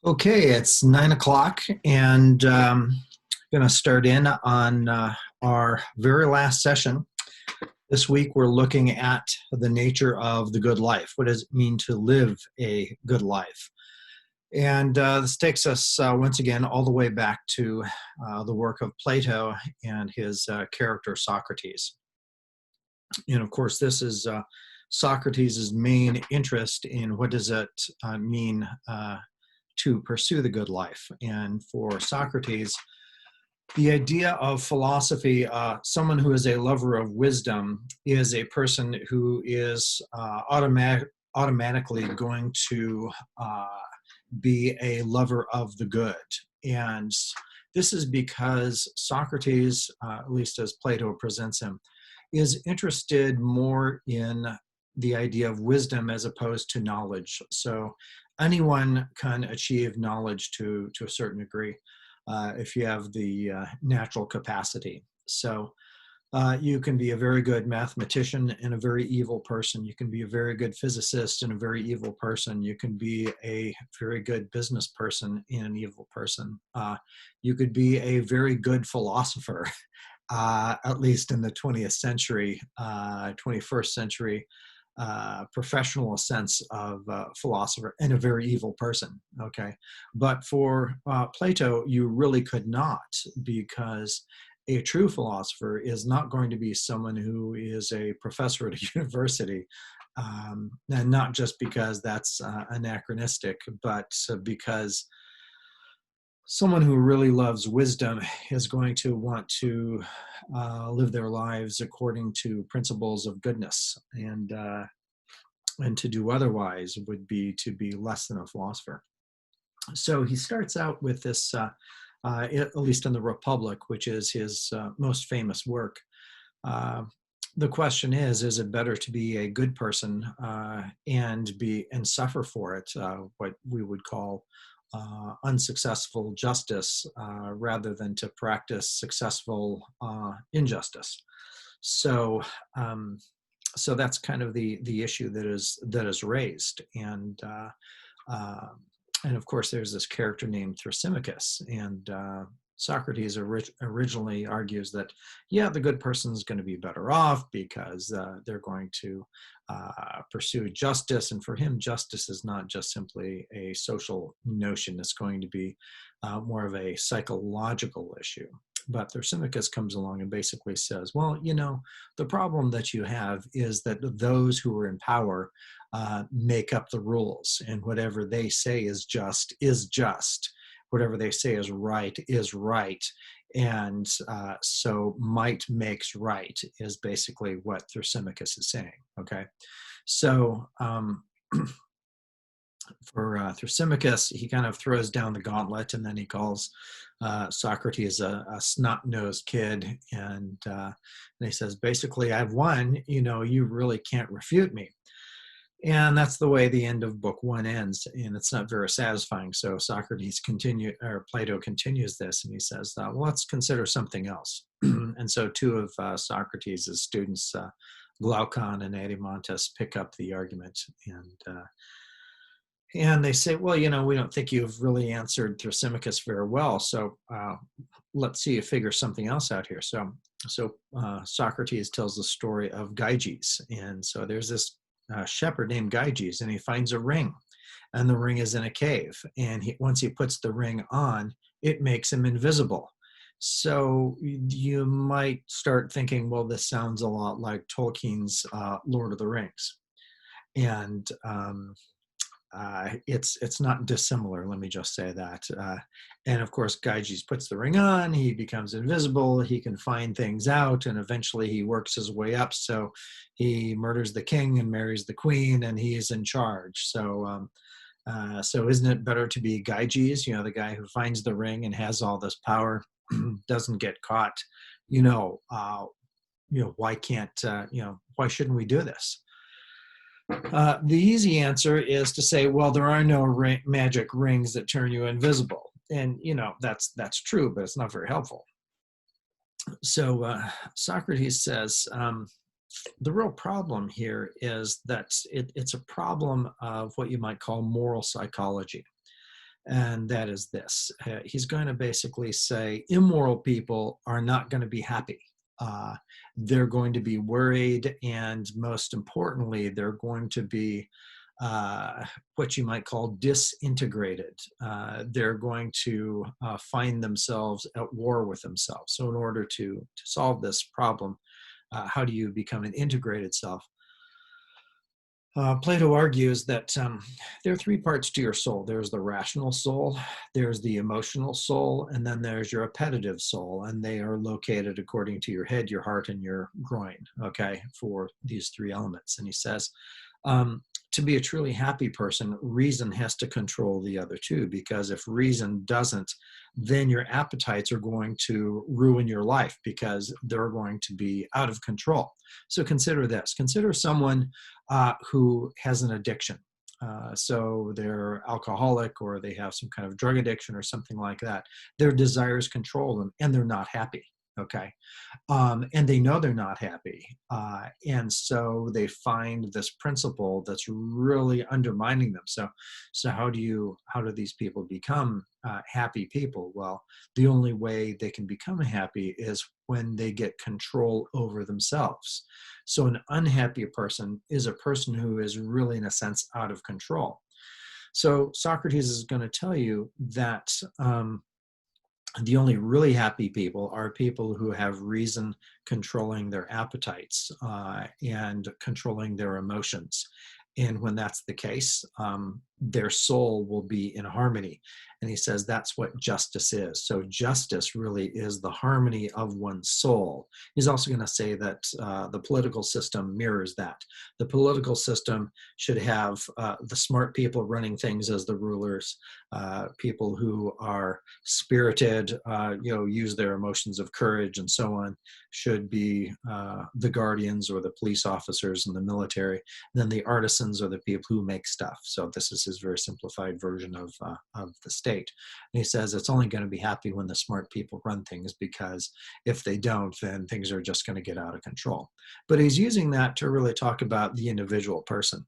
Okay, it's 9 o'clock, and going to start in on our very last session. This week, we're looking at the nature of the good life. What does it mean to live a good life? And this takes us once again all the way back to the work of Plato and his character Socrates. And of course, this is Socrates' main interest in what does it mean to pursue the good life. And for Socrates, the idea of philosophy, someone who is a lover of wisdom is a person who is automatically going to be a lover of the good. And this is because Socrates, at least as Plato presents him, is interested more in the idea of wisdom as opposed to knowledge. So anyone can achieve knowledge to a certain degree if you have the natural capacity. So you can be a very good mathematician and a very evil person. You can be a very good physicist and a very evil person. You can be a very good business person and an evil person. You could be a very good philosopher, at least in the 20th century, 21st century professional sense of philosopher, and a very evil person. Okay, but for Plato, you really could not, because a true philosopher is not going to be someone who is a professor at a university, and not just because that's anachronistic, but because someone who really loves wisdom is going to want to live their lives according to principles of goodness, and to do otherwise would be to be less than a philosopher. So he starts out with this, at least in the Republic, which is his most famous work. The question is it better to be a good person and suffer for it, what we would call unsuccessful justice, rather than to practice successful injustice? So so that's kind of the issue that is raised, and of course there's this character named Thrasymachus, and Socrates originally argues that, yeah, the good person is going to be better off because they're going to pursue justice. And for him, justice is not just simply a social notion. It's going to be more of a psychological issue. But Thrasymachus comes along and basically says, well, the problem that you have is that those who are in power make up the rules, and whatever they say is just. Whatever they say is right. And so might makes right is basically what Thrasymachus is saying. Okay. So for Thrasymachus, he kind of throws down the gauntlet, and then he calls Socrates a snot-nosed kid, and he says, basically, I've won. You really can't refute me. And that's the way the end of book one ends, and it's not very satisfying. So Plato continues this, and he says, well, let's consider something else. And so two of Socrates' students, Glaucon and Adeimantus, pick up the argument, and they say, well, we don't think you've really answered Thrasymachus very well, so let's see you figure something else out here. So Socrates tells the story of Gyges, and so there's this shepherd named Gyges, and he finds a ring, and the ring is in a cave, and once he puts the ring on, it makes him invisible. So you might start thinking, well, this sounds a lot like Tolkien's Lord of the Rings, and it's not dissimilar, let me just say that. And of course, Gyges puts the ring on, he becomes invisible, he can find things out, and eventually he works his way up. So he murders the king and marries the queen, and he is in charge. So isn't it better to be Gyges, the guy who finds the ring and has all this power, doesn't get caught? Why can't, why shouldn't we do this? The easy answer is to say, well, there are no magic rings that turn you invisible. And, that's true, but it's not very helpful. So Socrates says, The real problem here is that it's a problem of what you might call moral psychology. And that is this. He's going to basically say immoral people are not going to be happy. Uh, they're going to be worried, and most importantly, they're going to be what you might call disintegrated. They're going to find themselves at war with themselves. So, in order to solve this problem, how do you become an integrated self? Plato argues that there are three parts to your soul. There's the rational soul, there's the emotional soul, and then there's your appetitive soul. And they are located according to your head, your heart, and your groin, okay, for these three elements. And he says, to be a truly happy person, reason has to control the other two, because if reason doesn't, then your appetites are going to ruin your life because they're going to be out of control. So consider this. Consider someone who has an addiction. So they're alcoholic, or they have some kind of drug addiction or something like that. Their desires control them, and they're not happy. Okay. And they know they're not happy. And so they find this principle that's really undermining them. So how do these people become happy people? Well, the only way they can become happy is when they get control over themselves. So an unhappy person is a person who is really, in a sense, out of control. So Socrates is going to tell you that the only really happy people are people who have reason controlling their appetites and controlling their emotions. And when that's the case, their soul will be in harmony. And he says that's what justice is. So justice really is the harmony of one's soul. He's also going to say that the political system mirrors that. The political system should have the smart people running things as the rulers, people who are spirited, use their emotions of courage and so on, should be the guardians or the police officers in the military. And then the artisans are the people who make stuff. So this is his very simplified version of the state. And he says it's only going to be happy when the smart people run things, because if they don't, then things are just going to get out of control. But he's using that to really talk about the individual person,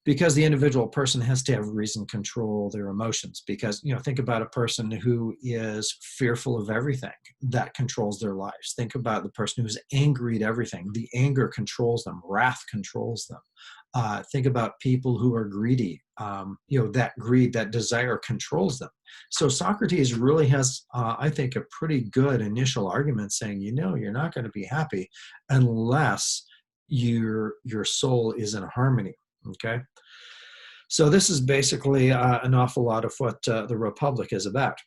because the individual person has to have reason control their emotions. Because, think about a person who is fearful of everything. That controls their lives. Think about the person who's angry at everything. The anger controls them. Wrath controls them. Think about people who are greedy. That greed, that desire controls them. So Socrates really has, I think, a pretty good initial argument saying, you're not going to be happy unless your soul is in harmony. Okay. So this is basically an awful lot of what the Republic is about.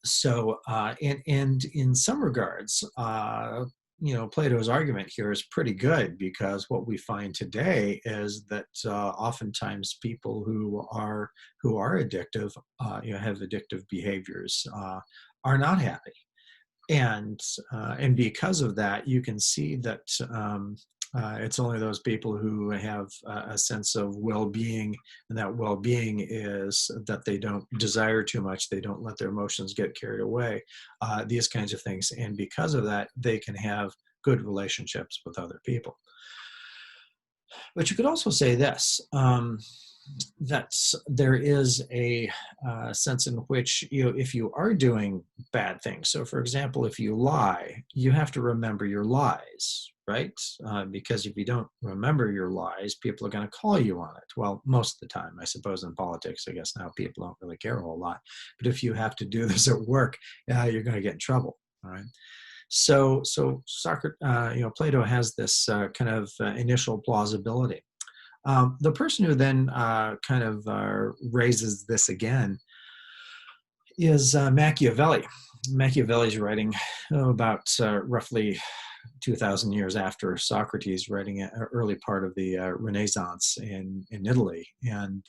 So, and in some regards, Plato's argument here is pretty good, because what we find today is that oftentimes people who are addictive, have addictive behaviors, are not happy. And because of that, you can see that it's only those people who have a sense of well-being, and that well-being is that they don't desire too much, they don't let their emotions get carried away, these kinds of things. And because of that, they can have good relationships with other people. But you could also say this, that there is a sense in which, if you are doing bad things, so for example, if you lie, you have to remember your lies, right? Because if you don't remember your lies, people are going to call you on it. Well, most of the time, I suppose. In politics, I guess now people don't really care a whole lot. But if you have to do this at work, you're going to get in trouble, all right? So Plato has this kind of initial plausibility. The person who then raises this again is Machiavelli. Machiavelli's writing about roughly 2,000 years after Socrates, writing an early part of the Renaissance in Italy. And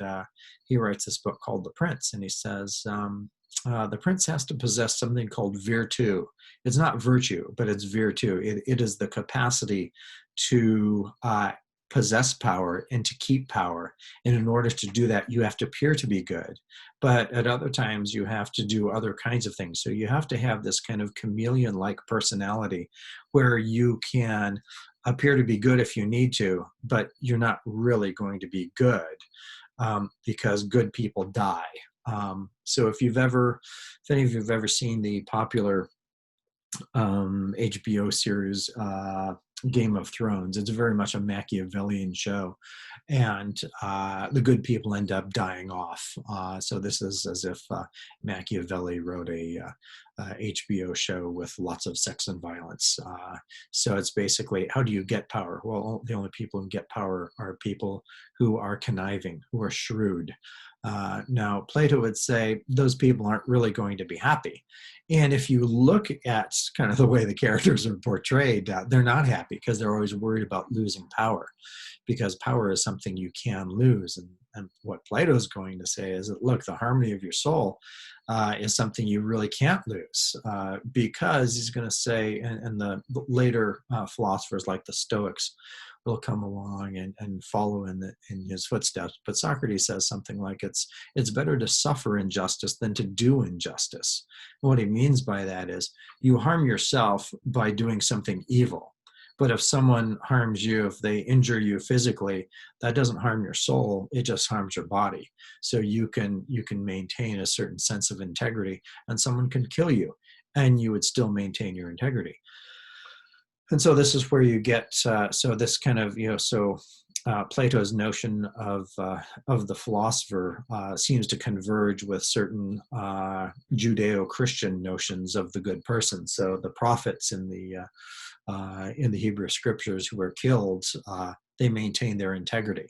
he writes this book called The Prince. And he says, the prince has to possess something called virtu. It's not virtue, but it's virtu. It is the capacity to possess power and to keep power. And in order to do that, you have to appear to be good. But at other times, you have to do other kinds of things. So you have to have this kind of chameleon-like personality where you can appear to be good if you need to, but you're not really going to be good, because good people die. So if any of you have ever seen the popular HBO series Game of Thrones, it's very much a Machiavellian show, and the good people end up dying off. So this is as if Machiavelli wrote a HBO show with lots of sex and violence. So it's basically, how do you get power? Well, the only people who get power are people who are conniving, who are shrewd. Now, Plato would say those people aren't really going to be happy. And if you look at kind of the way the characters are portrayed, they're not happy because they're always worried about losing power, because power is something you can lose. And what Plato's going to say is that, look, the harmony of your soul is something you really can't lose, because he's going to say, and the later philosophers like the Stoics will come along and follow in his footsteps. But Socrates says something like, it's better to suffer injustice than to do injustice. And what he means by that is you harm yourself by doing something evil. But if someone harms you, if they injure you physically, that doesn't harm your soul, it just harms your body. So you can maintain a certain sense of integrity, and someone can kill you and you would still maintain your integrity. And so this is where you get, so this kind of, Plato's notion of the philosopher seems to converge with certain Judeo-Christian notions of the good person. So the prophets in the Hebrew scriptures who were killed, they maintained their integrity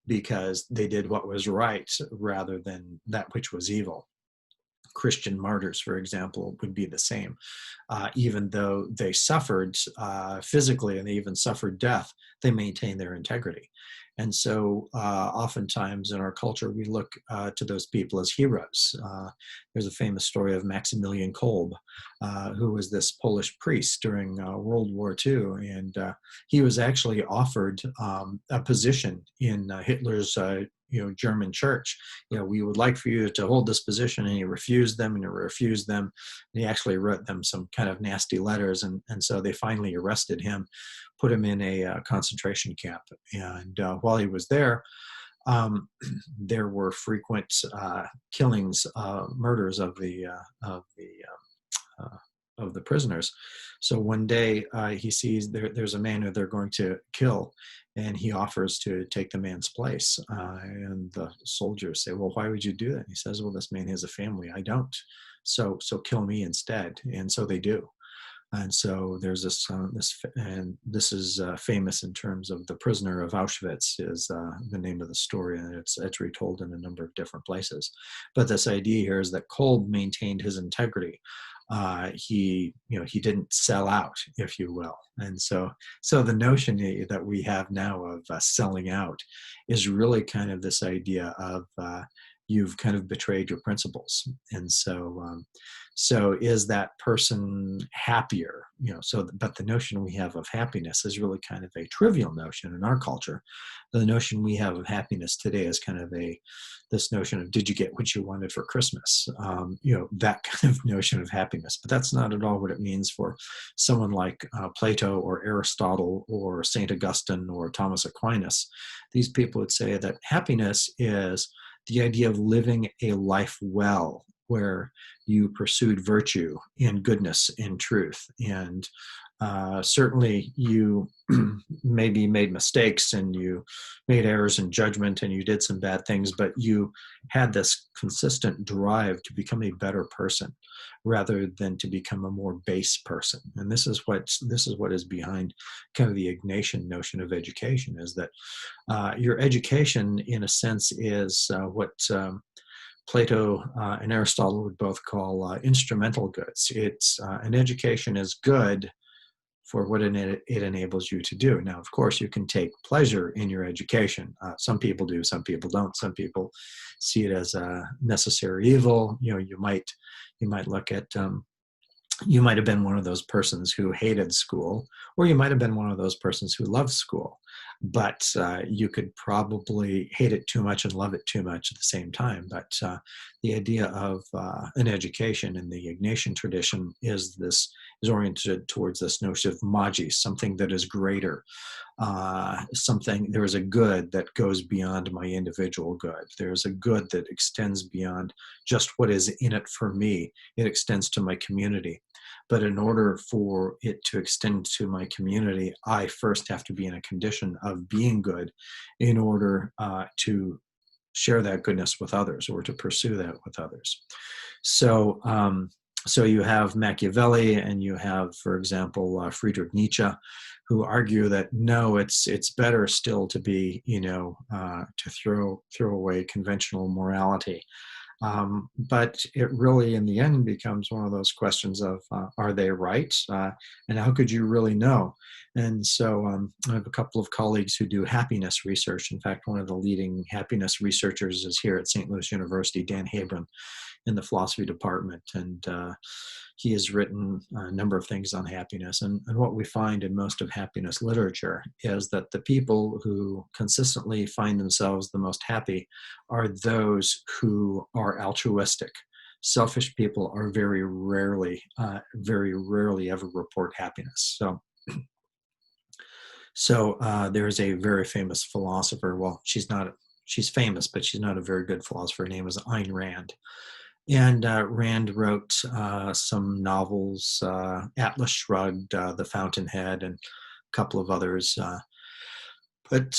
because they did what was right rather than that which was evil. Christian martyrs, for example, would be the same. Even though they suffered physically and they even suffered death, they maintained their integrity. And so oftentimes in our culture, we look to those people as heroes. There's a famous story of Maximilian Kolbe, who was this Polish priest during World War II. And he was actually offered a position in Hitler's German church. We would like for you to hold this position, and he refused them. And he actually wrote them some kind of nasty letters. And so they finally arrested him, put him in a concentration camp. And while he was there, there were frequent killings, murders of the prisoners. So one day he sees there's a man who they're going to kill, and he offers to take the man's place. And the soldiers say, well, why would you do that? And he says, well, this man has a family. I don't. So kill me instead. And so they do. And so there's and this is famous in terms of the prisoner of Auschwitz is the name of the story, and it's retold in a number of different places. But this idea here is that Kolbe maintained his integrity. He didn't sell out, if you will. And so the notion that we have now of selling out is really kind of this idea of you've kind of betrayed your principles. And so is that person happier? But the notion we have of happiness is really kind of a trivial notion in our culture. The notion we have of happiness today is kind of this notion of, did you get what you wanted for Christmas? That kind of notion of happiness. But that's not at all what it means for someone like Plato or Aristotle or St. Augustine or Thomas Aquinas. These people would say that happiness is the idea of living a life well, where you pursued virtue and goodness and truth. And certainly you maybe made mistakes and you made errors in judgment and you did some bad things, but you had this consistent drive to become a better person rather than to become a more base person. And this is what is behind kind of the Ignatian notion of education, is that your education, in a sense, is what Plato and Aristotle would both call instrumental goods. It's an education is good for what it enables you to do. Now, of course, you can take pleasure in your education. Some people do, some people don't. Some people see it as a necessary evil. You might look at You might have been one of those persons who hated school, or you might have been one of those persons who loved school, but you could probably hate it too much and love it too much at the same time. But the idea of an education in the Ignatian tradition is oriented towards this notion of magis, something that is greater, there is a good that goes beyond my individual good. There's a good that extends beyond just what is in it for me. It extends to my community. But in order for it to extend to my community, I first have to be in a condition of being good in order to share that goodness with others, or to pursue that with others. So, so you have Machiavelli, and you have, for example, Friedrich Nietzsche, who argue that no, it's better still to be, to throw away conventional morality. But it really, in the end, becomes one of those questions of, are they right? And how could you really know? And so I have a couple of colleagues who do happiness research. In fact, one of the leading happiness researchers is here at St. Louis University, Dan Habron, in the philosophy department. And he has written a number of things on happiness. And what we find in most of happiness literature is that the people who consistently find themselves the most happy are those who are altruistic. Selfish people are very rarely ever report happiness. So there's a very famous philosopher. Well, she's famous, but she's not a very good philosopher. Her name is Ayn Rand. And Rand wrote some novels, Atlas Shrugged, The Fountainhead, and a couple of others. But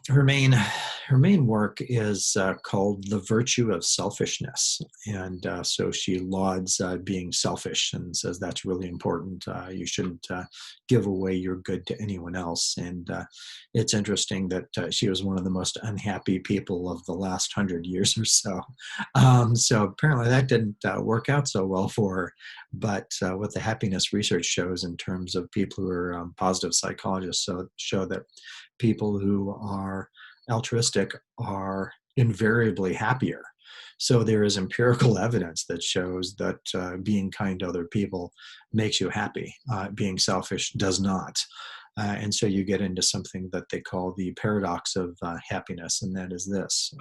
her main work is called The Virtue of Selfishness. And so she lauds being selfish and says that's really important. You shouldn't give away your good to anyone else. And it's interesting that she was one of the most unhappy people of the last 100 years or so. So apparently that didn't work out so well for her. But what the happiness research shows in terms of people who are positive psychologists show that people who are altruistic are invariably happier. So there is empirical evidence that shows that being kind to other people makes you happy. Being selfish does not. And so you get into something that they call the paradox of happiness, and that is this.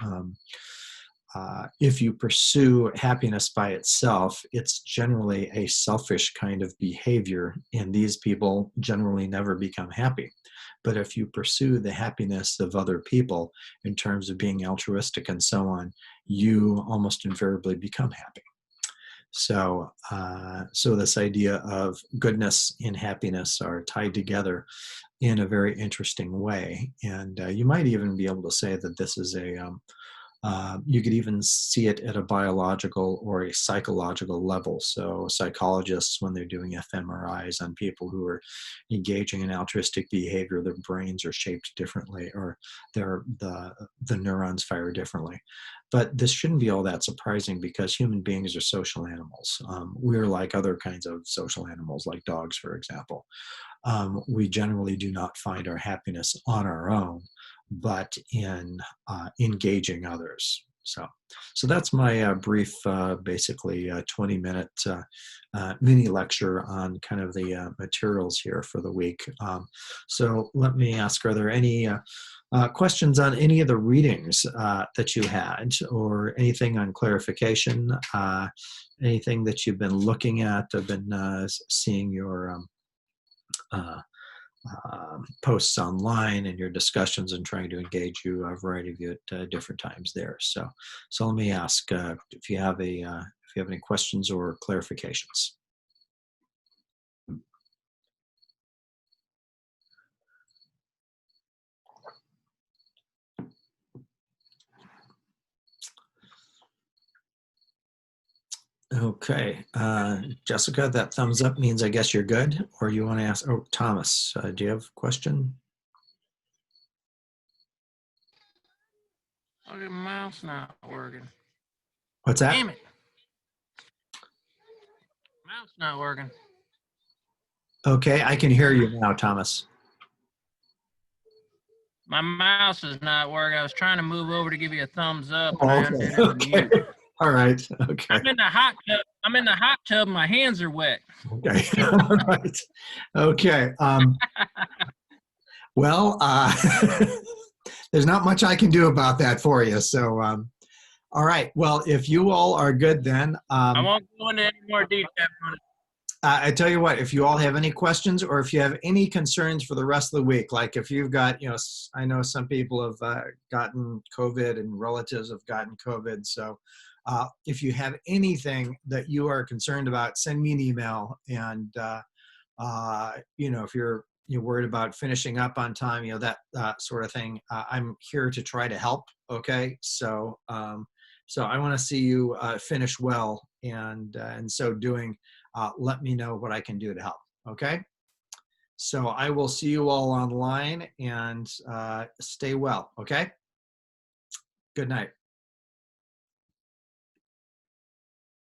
If you pursue happiness by itself, it's generally a selfish kind of behavior, and these people generally never become happy. But if you pursue the happiness of other people in terms of being altruistic and so on, you almost invariably become happy. So, so this idea of goodness and happiness are tied together in a very interesting way. And you might even be able to say that this is you could even see it at a biological or a psychological level. So psychologists, when they're doing fMRIs on people who are engaging in altruistic behavior, their brains are shaped differently, or the neurons fire differently. But this shouldn't be all that surprising, because human beings are social animals. We're like other kinds of social animals, like dogs, for example. We generally do not find our happiness on our own, but in engaging others. So that's my brief, basically 20-minute mini lecture on kind of the materials here for the week. So let me ask, are there any questions on any of the readings that you had, or anything on clarification, anything that you've been looking at? I've been seeing your posts online and your discussions, and trying to engage you, a variety of you at different times there. So let me ask if you have any questions or clarifications. Okay, Jessica, that thumbs up means I guess you're good, or you want to ask? Oh, Thomas, do you have a question? Okay, mouse not working. What's that? Damn it. Mouse not working. Okay, I can hear you now, Thomas. My mouse is not working. I was trying to move over to give you a thumbs up, and Oh, I okay. undid it with mute. All right. Okay. I'm in the hot tub. I'm in the hot tub. My hands are wet. Okay. All right. Okay. Well, there's not much I can do about that for you. So, all right. Well, if you all are good, then I won't go into any more detail on it. I tell you what. If you all have any questions, or if you have any concerns for the rest of the week, like if you've got, I know some people have gotten COVID and relatives have gotten COVID. So, if you have anything that you are concerned about, send me an email. And if you're worried about finishing up on time, that sort of thing, I'm here to try to help. Okay, so I want to see you finish well, and in so doing, let me know what I can do to help. Okay, so I will see you all online, and stay well. Okay, good night.